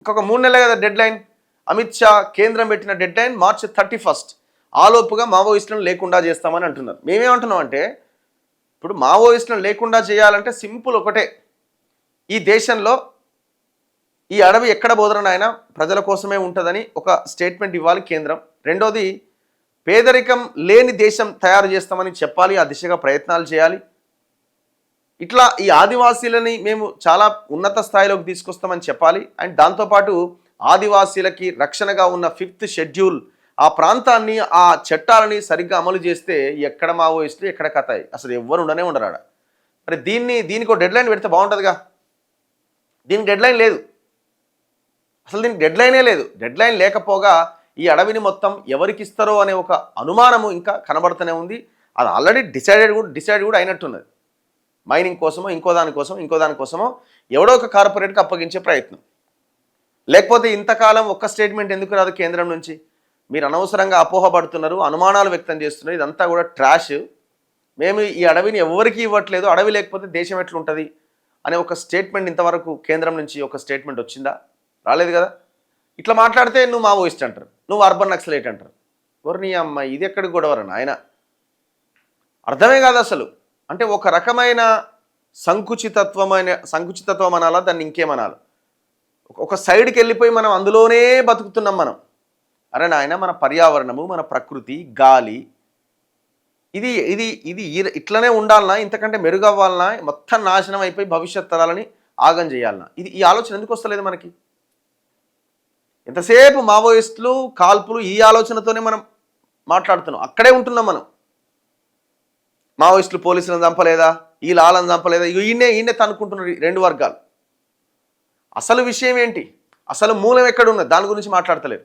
ఇంకొక 3 నెలలే కదా డెడ్ లైన్. అమిత్ షా కేంద్రం పెట్టిన డెడ్ లైన్ మార్చి 31. ఆలోపుగా మావోయిస్టులను లేకుండా చేస్తామని అంటున్నారు. మేమేమంటున్నాం అంటే, ఇప్పుడు మావోయిస్టులను లేకుండా చేయాలంటే సింపుల్ ఒకటే, ఈ దేశంలో ఈ అడవి ఎక్కడ బోధన ఆయన ప్రజల కోసమే ఉంటుందని ఒక స్టేట్మెంట్ ఇవ్వాలి కేంద్రం. రెండోది, పేదరికం లేని దేశం తయారు చేస్తామని చెప్పాలి, ఆ దిశగా ప్రయత్నాలు చేయాలి. ఇట్లా ఈ ఆదివాసీలని మేము చాలా ఉన్నత స్థాయిలోకి తీసుకొస్తామని చెప్పాలి. అండ్ దాంతోపాటు ఆదివాసీలకి రక్షణగా ఉన్న 5th షెడ్యూల్ ఆ ప్రాంతాన్ని, ఆ చట్టాలని సరిగ్గా అమలు చేస్తే ఎక్కడ మావోయిస్టులు ఎక్కడ కథాయి అసలు ఎవ్వరు ఉండనే ఉండరాడ. మరి దీనికి ఒక డెడ్ లైన్ పెడితే బాగుంటుందిగా. దీనికి డెడ్ లైన్ లేదు, అసలు దీనికి డెడ్ లైనే లేదు. డెడ్ లైన్ లేకపోగా ఈ అడవిని మొత్తం ఎవరికి ఇస్తారో అనే ఒక అనుమానము ఇంకా కనబడుతూనే ఉంది. అది ఆల్రెడీ డిసైడ్ కూడా అయినట్టున్నది. మైనింగ్ కోసమో ఇంకో దానికోసమో ఎవడో ఒక కార్పొరేట్కి అప్పగించే ప్రయత్నం. లేకపోతే ఇంతకాలం ఒక్క స్టేట్మెంట్ ఎందుకు రాదు కేంద్రం నుంచి? మీరు అనవసరంగా అపోహపడుతున్నారు, అనుమానాలు వ్యక్తం చేస్తున్నారు. ఇదంతా కూడా ట్రాష్. మేము ఈ అడవిని ఎవరికి ఇవ్వట్లేదు, అడవి లేకపోతే దేశం ఎట్లుంటుంది అనే ఒక స్టేట్మెంట్ ఇంతవరకు కేంద్రం నుంచి ఒక స్టేట్మెంట్ వచ్చిందా? రాలేదు కదా. ఇట్లా మాట్లాడితే నువ్వు మావోయిస్ట్ అంటారు, నువ్వు అర్బన్ నక్సలైట్ అంటారు. ఎవరు నీ అమ్మ, ఇది ఎక్కడికి గొడవరని ఆయన అర్థమే కాదు అసలు. అంటే ఒక రకమైన సంకుచితత్వం అనాలా, దాన్ని ఇంకేమనాలి. ఒక సైడ్కి వెళ్ళిపోయి మనం అందులోనే బతుకుతున్నాం మనం. అరే నాయన, మన పర్యావరణము, మన ప్రకృతి, గాలి ఇది ఇది ఇది ఇట్లనే ఉండాలనా? ఇంతకంటే మెరుగవ్వాలనా? మొత్తం నాశనం అయిపోయి భవిష్యత్ తరాలని ఆగం చేయాలనా? ఈ ఆలోచన ఎందుకు వస్తలేదు మనకి? ఎంతసేపు మావోయిస్టులు, కాల్పులు, ఈ ఆలోచనతోనే మనం మాట్లాడుతున్నాం. అక్కడే ఉంటున్నాం మనం. మావోయిస్టులు పోలీసులను చంపలేదా, ఈ లాలను చంపలేదా, ఈయనే తనుకుంటున్నారు 2 వర్గాలు. అసలు విషయం ఏంటి, అసలు మూలం ఎక్కడ ఉన్నది, దాని గురించి మాట్లాడతలేరు.